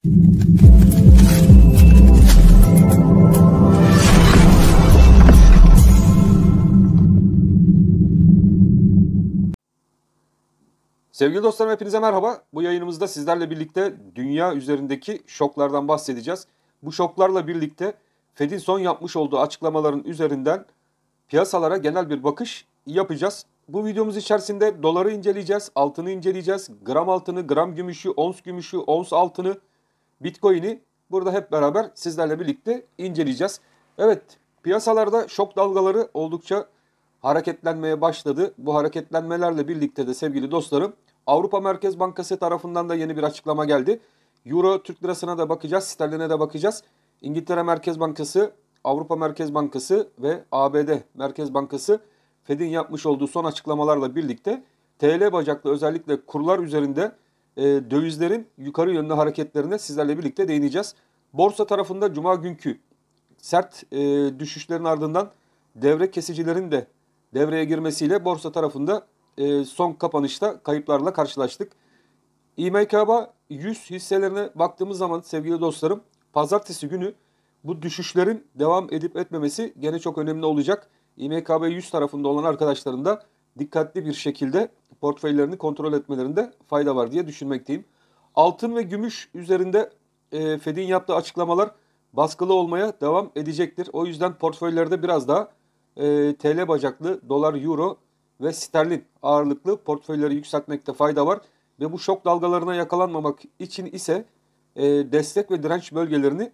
Sevgili dostlarım, hepinize merhaba. Bu yayınımızda sizlerle birlikte dünya üzerindeki şoklardan bahsedeceğiz. Bu şoklarla birlikte Fed'in son yapmış olduğu açıklamaların üzerinden piyasalara genel bir bakış yapacağız. Bu videomuz içerisinde doları inceleyeceğiz, altını inceleyeceğiz, gram altını, gram gümüşü, ons altını, Bitcoin'i burada hep beraber sizlerle birlikte inceleyeceğiz. Evet, piyasalarda şok dalgaları oldukça hareketlenmeye başladı. Bu hareketlenmelerle birlikte de sevgili dostlarım, Avrupa Merkez Bankası tarafından da yeni bir açıklama geldi. Euro Türk lirasına da bakacağız, sterline de bakacağız. İngiltere Merkez Bankası, Avrupa Merkez Bankası ve ABD Merkez Bankası Fed'in yapmış olduğu son açıklamalarla birlikte TL bacaklı özellikle kurlar üzerinde dövizlerin yukarı yönlü hareketlerine sizlerle birlikte değineceğiz. Borsa tarafında cuma günkü sert düşüşlerin ardından devre kesicilerin de devreye girmesiyle borsa tarafında son kapanışta kayıplarla karşılaştık. İMKB 100 hisselerine baktığımız zaman sevgili dostlarım, pazartesi günü bu düşüşlerin devam edip etmemesi gene çok önemli olacak. İMKB 100 tarafında olan arkadaşların da dikkatli bir şekilde portföylerini kontrol etmelerinde fayda var diye düşünmekteyim. Altın ve gümüş üzerinde Fed'in yaptığı açıklamalar baskılı olmaya devam edecektir. O yüzden portföylerde biraz daha TL bacaklı, dolar, euro ve sterlin ağırlıklı portföyleri yükseltmekte fayda var. Ve bu şok dalgalarına yakalanmamak için ise destek ve direnç bölgelerini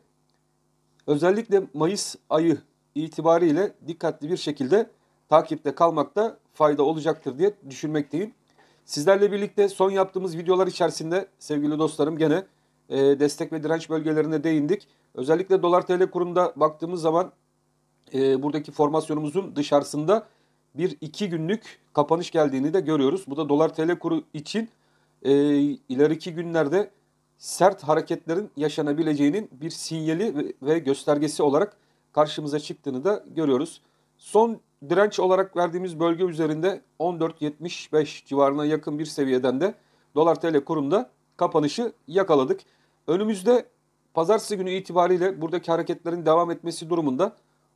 özellikle Mayıs ayı itibariyle dikkatli bir şekilde takipte kalmakta fayda olacaktır diye düşünmekteyim. Sizlerle birlikte son yaptığımız videolar içerisinde sevgili dostlarım gene destek ve direnç bölgelerine değindik. Özellikle dolar TL kurunda baktığımız zaman buradaki formasyonumuzun dışarısında bir 2 günlük kapanış geldiğini de görüyoruz. Bu da dolar TL kuru için ileriki günlerde sert hareketlerin yaşanabileceğinin bir sinyali ve göstergesi olarak karşımıza çıktığını da görüyoruz. Son direnç olarak verdiğimiz bölge üzerinde 14.75 civarına yakın bir seviyeden de dolar TL kurunda kapanışı yakaladık. Önümüzde pazartesi günü itibariyle buradaki hareketlerin devam etmesi durumunda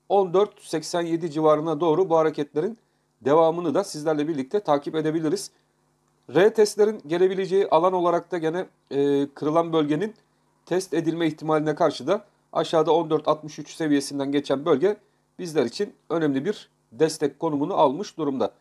14.87 civarına doğru bu hareketlerin devamını da sizlerle birlikte takip edebiliriz. Retestlerin gelebileceği alan olarak da gene kırılan bölgenin test edilme ihtimaline karşı da aşağıda 14.63 seviyesinden geçen bölge bizler için önemli bir destek konumunu almış durumda.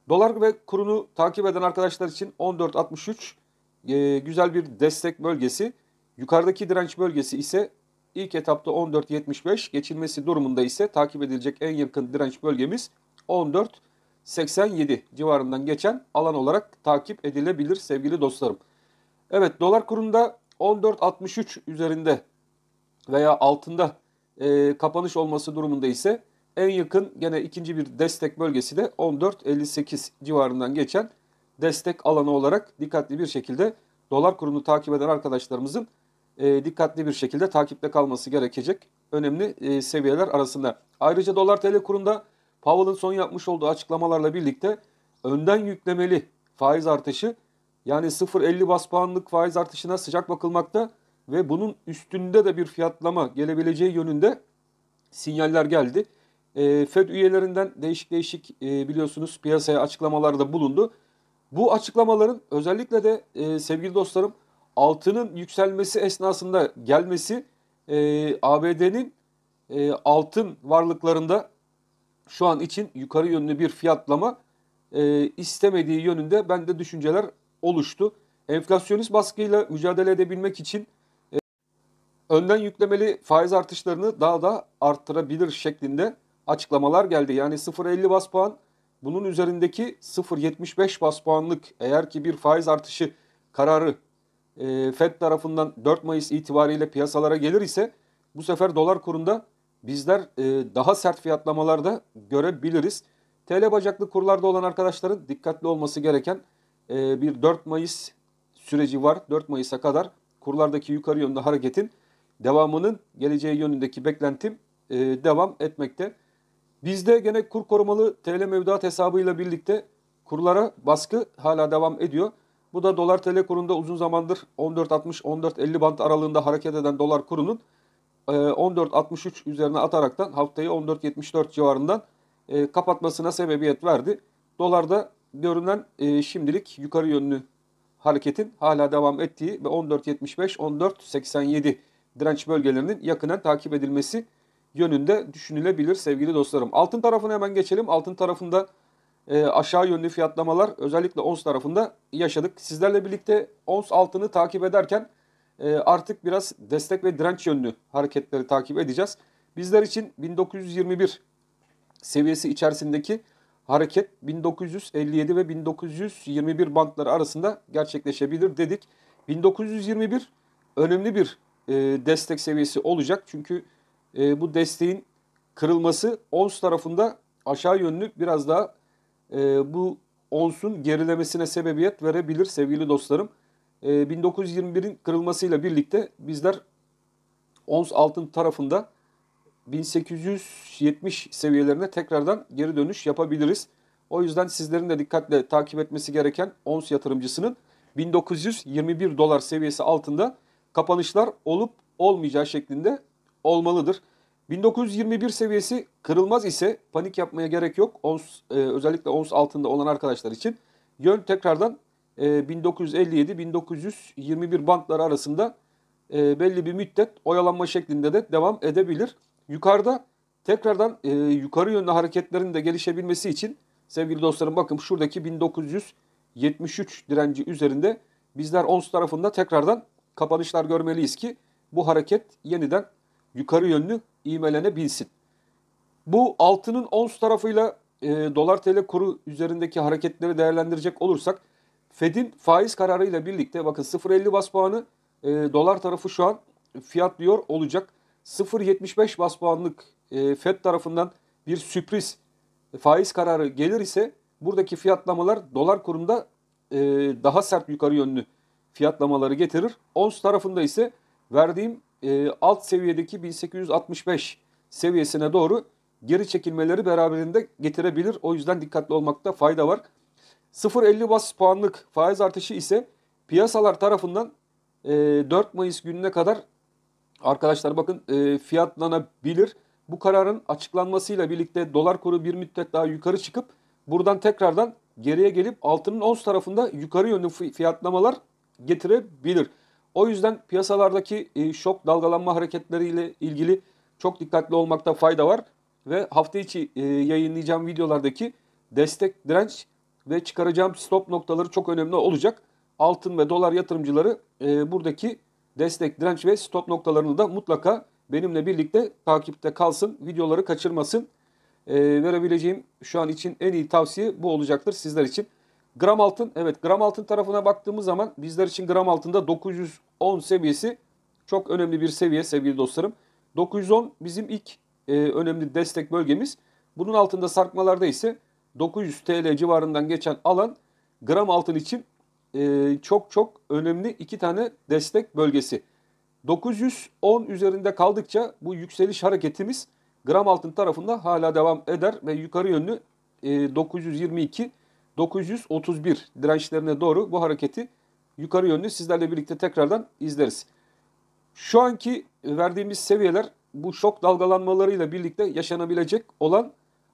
Dolar ve kurunu takip eden arkadaşlar için 14.63 güzel bir destek bölgesi. Yukarıdaki direnç bölgesi ise ilk etapta 14.75, geçilmesi durumunda ise takip edilecek en yakın direnç bölgemiz 14.87 civarından geçen alan olarak takip edilebilir sevgili dostlarım. Evet, dolar kurunda 14.63 üzerinde veya altında kapanış olması durumunda ise en yakın gene ikinci bir destek bölgesi de 14.58 civarından geçen destek alanı olarak dikkatli bir şekilde dolar kurunu takip eden arkadaşlarımızın dikkatli bir şekilde takipte kalması gerekecek önemli seviyeler arasında. Ayrıca dolar TL kurunda Powell'ın son yapmış olduğu açıklamalarla birlikte önden yüklemeli faiz artışı, yani 0.50 bas puanlık faiz artışına sıcak bakılmakta ve bunun üstünde de bir fiyatlama gelebileceği yönünde sinyaller geldi. Fed üyelerinden değişik biliyorsunuz piyasaya açıklamalarda bulundu. Bu açıklamaların özellikle de sevgili dostlarım altının yükselmesi esnasında gelmesi ABD'nin altın varlıklarında şu an için yukarı yönlü bir fiyatlama istemediği yönünde bende düşünceler oluştu. Enflasyonist baskıyla mücadele edebilmek için önden yüklemeli faiz artışlarını daha da arttırabilir şeklinde açıklamalar geldi. Yani 0.50 bas puan, bunun üzerindeki 0.75 bas puanlık eğer ki bir faiz artışı kararı Fed tarafından 4 Mayıs itibariyle piyasalara gelir ise bu sefer dolar kurunda bizler daha sert fiyatlamalar da görebiliriz. TL bacaklı kurlarda olan arkadaşların dikkatli olması gereken bir 4 Mayıs süreci var. 4 Mayıs'a kadar kurlardaki yukarı yönlü hareketin devamının geleceği yönündeki beklentim devam etmekte. Bizde gene kur korumalı TL mevduat hesabıyla birlikte kurlara baskı hala devam ediyor. Bu da dolar TL kurunda uzun zamandır 14.60-14.50 band aralığında hareket eden dolar kurunun 14.63 üzerine ataraktan haftayı 14.74 civarından kapatmasına sebebiyet verdi. Dolarda görünen şimdilik yukarı yönlü hareketin hala devam ettiği ve 14.75-14.87 direnç bölgelerinin yakından takip edilmesi yönünde düşünülebilir sevgili dostlarım. Altın tarafına hemen geçelim. Altın tarafında aşağı yönlü fiyatlamalar özellikle ons tarafında yaşadık. Sizlerle birlikte ons altını takip ederken artık biraz destek ve direnç yönlü hareketleri takip edeceğiz. Bizler için 1921 seviyesi içerisindeki hareket 1957 ve 1921 bantları arasında gerçekleşebilir dedik. 1921 önemli bir destek seviyesi olacak. Çünkü bu desteğin kırılması ons tarafında aşağı yönlü biraz daha bu onsun gerilemesine sebebiyet verebilir sevgili dostlarım. 1921'in kırılmasıyla birlikte bizler ons altın tarafında 1870 seviyelerine tekrardan geri dönüş yapabiliriz. O yüzden sizlerin de dikkatle takip etmesi gereken ons yatırımcısının 1921 dolar seviyesi altında kapanışlar olup olmayacağı şeklinde olmalıdır. 1921 seviyesi kırılmaz ise panik yapmaya gerek yok. Özellikle ons altında olan arkadaşlar için yön tekrardan 1957-1921 bantları arasında belli bir müddet oyalanma şeklinde de devam edebilir. Yukarıda tekrardan yukarı yönlü hareketlerin de gelişebilmesi için sevgili dostlarım bakın şuradaki 1973 direnci üzerinde bizler ons tarafında tekrardan kapanışlar görmeliyiz ki bu hareket yeniden yukarı yönlü ivmelenebilsin. Bu altının ons tarafıyla dolar TL kuru üzerindeki hareketleri değerlendirecek olursak Fed'in faiz kararıyla birlikte bakın 0.50 bas puanı dolar tarafı şu an fiyatlıyor olacak. 0.75 bas puanlık Fed tarafından bir sürpriz faiz kararı gelir ise buradaki fiyatlamalar dolar kurunda daha sert yukarı yönlü fiyatlamaları getirir. Ons tarafında ise verdiğim alt seviyedeki 1865 seviyesine doğru geri çekilmeleri beraberinde getirebilir. O yüzden dikkatli olmakta fayda var. 0.50 bas puanlık faiz artışı ise piyasalar tarafından 4 Mayıs gününe kadar arkadaşlar bakın fiyatlanabilir. Bu kararın açıklanmasıyla birlikte dolar kuru bir müddet daha yukarı çıkıp buradan tekrardan geriye gelip altının ons tarafında yukarı yönlü fiyatlamalar getirebilir. O yüzden piyasalardaki şok dalgalanma hareketleriyle ilgili çok dikkatli olmakta fayda var. Ve hafta içi yayınlayacağım videolardaki destek, direnç ve çıkaracağım stop noktaları çok önemli olacak. Altın ve dolar yatırımcıları buradaki destek, direnç ve stop noktalarını da mutlaka benimle birlikte takipte kalsın. Videoları kaçırmasın. Verebileceğim şu an için en iyi tavsiye bu olacaktır sizler için. Gram altın, evet gram altın tarafına baktığımız zaman bizler için gram altında 910 seviyesi çok önemli bir seviye sevgili dostlarım. 910 bizim ilk önemli destek bölgemiz. Bunun altında sarkmalarda ise 900 TL civarından geçen alan gram altın için çok çok önemli iki tane destek bölgesi. 910 üzerinde kaldıkça bu yükseliş hareketimiz gram altın tarafında hala devam eder ve yukarı yönlü 922 931 dirençlerine doğru bu hareketi yukarı yönlü sizlerle birlikte tekrardan izleriz. Şu anki verdiğimiz seviyeler bu şok dalgalanmalarıyla birlikte yaşanabilecek olan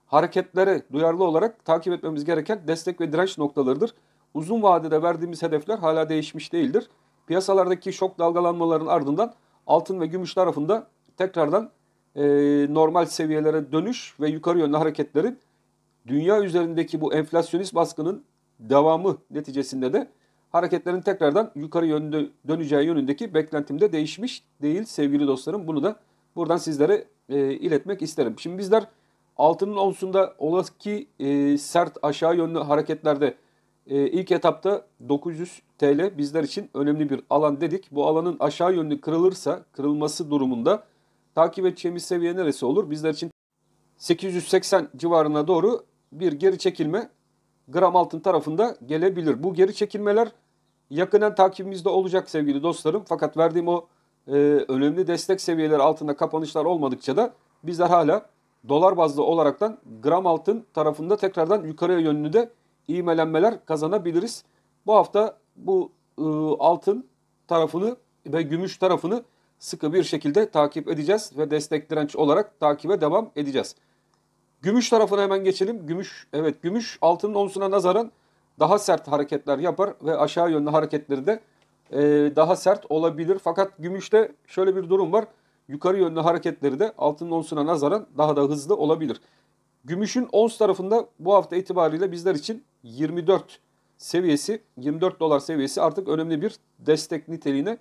hareketlere duyarlı olarak takip etmemiz gereken destek ve direnç noktalarıdır. Uzun vadede verdiğimiz hedefler hala değişmiş değildir. Piyasalardaki şok dalgalanmaların ardından altın ve gümüş tarafında tekrardan normal seviyelere dönüş ve yukarı yönlü hareketlerin dünya üzerindeki bu enflasyonist baskının devamı neticesinde de hareketlerin tekrardan yukarı yönde döneceği yönündeki beklentimde değişmiş değil sevgili dostlarım. Bunu da buradan sizlere iletmek isterim. Şimdi bizler altının onsunda olası ki sert aşağı yönlü hareketlerde ilk etapta 900 TL bizler için önemli bir alan dedik. Bu alanın aşağı yönlü kırılırsa, kırılması durumunda takip edeceğimiz seviye neresi olur? Bizler için 880 civarına doğru bir geri çekilme gram altın tarafında gelebilir. Bu geri çekilmeler yakından takibimizde olacak sevgili dostlarım. Fakat verdiğim o önemli destek seviyeleri altında kapanışlar olmadıkça da bizler hala dolar bazlı olaraktan gram altın tarafında tekrardan yukarıya yönlü de ivmelenmeler kazanabiliriz. Bu hafta bu altın tarafını ve gümüş tarafını sıkı bir şekilde takip edeceğiz ve destek direnç olarak takibe devam edeceğiz. Gümüş tarafına hemen geçelim. Gümüş altının onsuna nazaran daha sert hareketler yapar ve aşağı yönlü hareketleri de daha sert olabilir. Fakat gümüşte şöyle bir durum var. Yukarı yönlü hareketleri de altının onsuna nazaran daha da hızlı olabilir. Gümüşün ons tarafında bu hafta itibariyle bizler için 24 seviyesi, 24 dolar seviyesi artık önemli bir destek niteliğine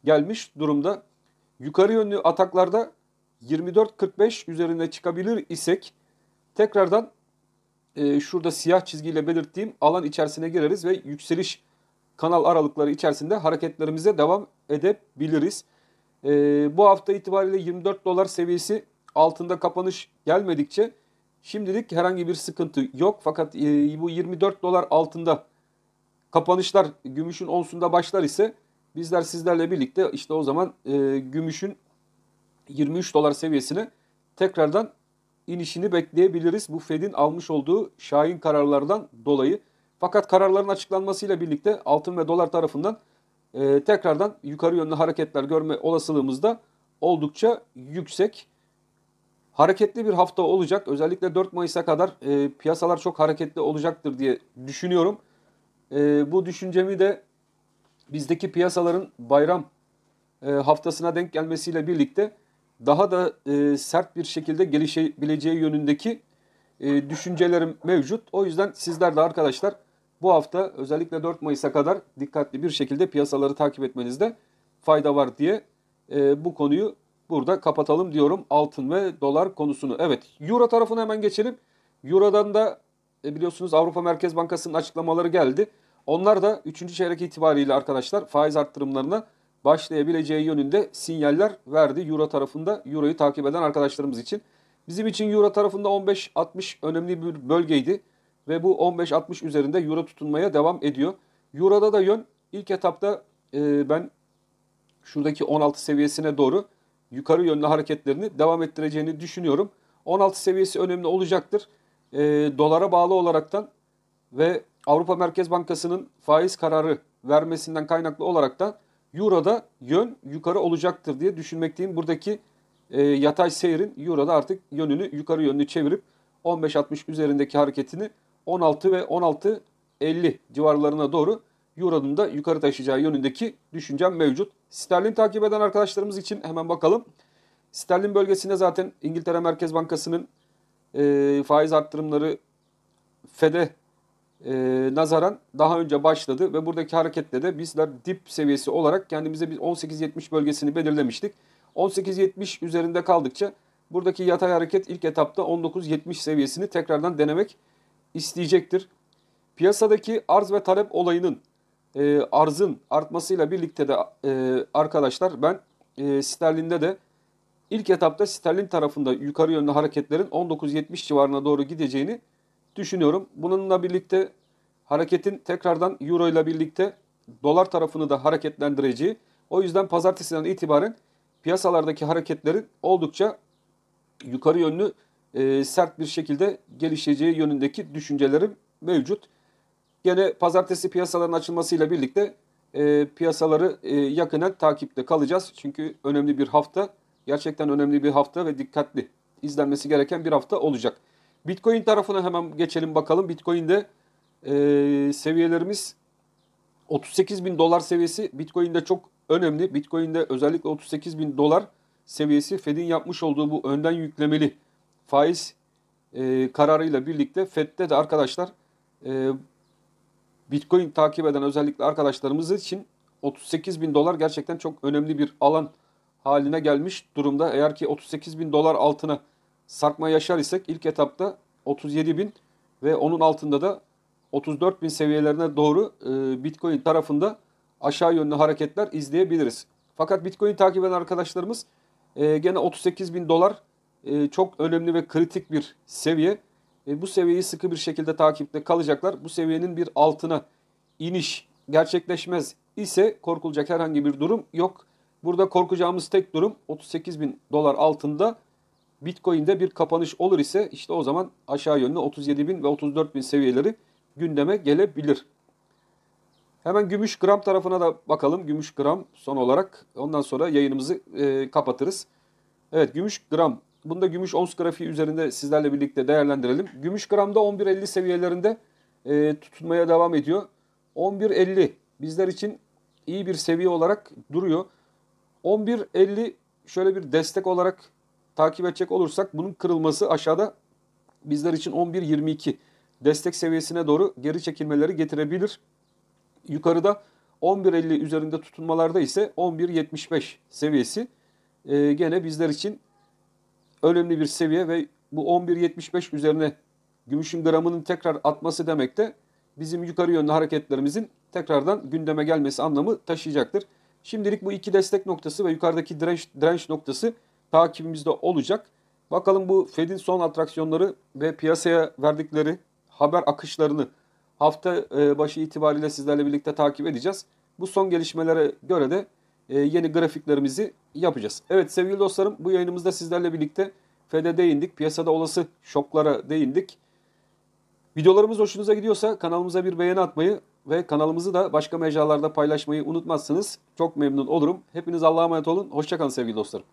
gelmiş durumda. Yukarı yönlü ataklarda 24.45 üzerine çıkabilir isek tekrardan şurada siyah çizgiyle belirttiğim alan içerisine gireriz ve yükseliş kanal aralıkları içerisinde hareketlerimize devam edebiliriz. Bu hafta itibariyle 24 dolar seviyesi altında kapanış gelmedikçe şimdilik herhangi bir sıkıntı yok. Fakat bu 24 dolar altında kapanışlar gümüşün onsunda başlar ise bizler sizlerle birlikte işte o zaman gümüşün 23 dolar seviyesine tekrardan inişini bekleyebiliriz. Bu Fed'in almış olduğu şahin kararlardan dolayı. Fakat kararların açıklanmasıyla birlikte altın ve dolar tarafından tekrardan yukarı yönlü hareketler görme olasılığımız da oldukça yüksek. Hareketli bir hafta olacak. Özellikle 4 Mayıs'a kadar piyasalar çok hareketli olacaktır diye düşünüyorum. Bu düşüncemi de bizdeki piyasaların bayram haftasına denk gelmesiyle birlikte daha da sert bir şekilde gelişebileceği yönündeki düşüncelerim mevcut. O yüzden sizler de arkadaşlar bu hafta özellikle 4 Mayıs'a kadar dikkatli bir şekilde piyasaları takip etmenizde fayda var diye bu konuyu burada kapatalım diyorum. Altın ve dolar konusunu. Evet, Euro tarafına hemen geçelim. Euro'dan da biliyorsunuz Avrupa Merkez Bankası'nın açıklamaları geldi. Onlar da 3. çeyrek itibariyle arkadaşlar faiz arttırımlarına başlayabileceği yönünde sinyaller verdi Euro tarafında, Euro'yu takip eden arkadaşlarımız için. Bizim için Euro tarafında 15.60 önemli bir bölgeydi ve bu 15.60 üzerinde Euro tutunmaya devam ediyor. Euro'da da yön ilk etapta ben şuradaki 16 seviyesine doğru yukarı yönlü hareketlerini devam ettireceğini düşünüyorum. 16 seviyesi önemli olacaktır. Dolara bağlı olaraktan ve Avrupa Merkez Bankası'nın faiz kararı vermesinden kaynaklı olaraktan Euro'da yön yukarı olacaktır diye düşünmekteyim. Buradaki yatay seyrin Euro'da artık yönünü yukarı yönlü çevirip 15.60 üzerindeki hareketini 16 ve 16.50 civarlarına doğru Euro'nun da yukarı taşıyacağı yönündeki düşüncem mevcut. Sterlin takip eden arkadaşlarımız için hemen bakalım. Sterlin bölgesinde zaten İngiltere Merkez Bankası'nın faiz arttırımları Fed'e nazaran daha önce başladı ve buradaki harekette de bizler dip seviyesi olarak kendimize bir 18.70 bölgesini belirlemiştik. 18.70 üzerinde kaldıkça buradaki yatay hareket ilk etapta 19.70 seviyesini tekrardan denemek isteyecektir. Piyasadaki arz ve talep olayının arzın artmasıyla birlikte de arkadaşlar ben sterlinde de ilk etapta sterlin tarafında yukarı yönlü hareketlerin 19.70 civarına doğru gideceğini düşünüyorum. Bununla birlikte hareketin tekrardan euro ile birlikte dolar tarafını da hareketlendireceği. O yüzden pazartesiden itibaren piyasalardaki hareketlerin oldukça yukarı yönlü sert bir şekilde gelişeceği yönündeki düşüncelerim mevcut. Gene pazartesi piyasaların açılmasıyla birlikte piyasaları yakından takipte kalacağız. Çünkü önemli bir hafta, gerçekten önemli bir hafta ve dikkatli izlenmesi gereken bir hafta olacak. Bitcoin tarafına hemen geçelim bakalım. Bitcoin'de seviyelerimiz 38 bin dolar seviyesi Bitcoin'de çok önemli. Bitcoin'de özellikle 38 bin dolar seviyesi Fed'in yapmış olduğu bu önden yüklemeli faiz kararıyla birlikte Fed'de de arkadaşlar Bitcoin takip eden özellikle arkadaşlarımız için 38 bin dolar gerçekten çok önemli bir alan haline gelmiş durumda. Eğer ki 38 bin dolar altına sarkma yaşar isek ilk etapta 37 bin ve onun altında da 34 bin seviyelerine doğru Bitcoin tarafında aşağı yönlü hareketler izleyebiliriz. Fakat Bitcoin takip eden arkadaşlarımız gene 38 bin dolar çok önemli ve kritik bir seviye. Bu seviyeyi sıkı bir şekilde takipte kalacaklar. Bu seviyenin bir altına iniş gerçekleşmez ise korkulacak herhangi bir durum yok. Burada korkacağımız tek durum 38 bin dolar altında Bitcoin'de bir kapanış olur ise işte o zaman aşağı yönlü 37 bin ve 34 bin seviyeleri gündeme gelebilir. Hemen gümüş gram tarafına da bakalım. Gümüş gram son olarak. Ondan sonra yayınımızı kapatırız. Evet, gümüş gram. Bunda gümüş ons grafiği üzerinde sizlerle birlikte değerlendirelim. Gümüş gramda 11.50 seviyelerinde tutunmaya devam ediyor. 11.50 bizler için iyi bir seviye olarak duruyor. 11.50 şöyle bir destek olarak takip edecek olursak bunun kırılması aşağıda bizler için 11.22 destek seviyesine doğru geri çekilmeleri getirebilir. Yukarıda 11.50 üzerinde tutunmalarda ise 11.75 seviyesi gene bizler için önemli bir seviye ve bu 11.75 üzerine gümüşün gramının tekrar atması demek de bizim yukarı yönlü hareketlerimizin tekrardan gündeme gelmesi anlamı taşıyacaktır. Şimdilik bu iki destek noktası ve yukarıdaki direnç noktası takibimizde olacak. Bakalım bu Fed'in son atraksiyonları ve piyasaya verdikleri haber akışlarını hafta başı itibariyle sizlerle birlikte takip edeceğiz. Bu son gelişmelere göre de yeni grafiklerimizi yapacağız. Evet sevgili dostlarım, bu yayınımızda sizlerle birlikte Fed'e değindik. Piyasada olası şoklara değindik. Videolarımız hoşunuza gidiyorsa kanalımıza bir beğeni atmayı ve kanalımızı da başka mecralarda paylaşmayı unutmazsınız. Çok memnun olurum. Hepiniz Allah'a emanet olun. Hoşça kalın sevgili dostlarım.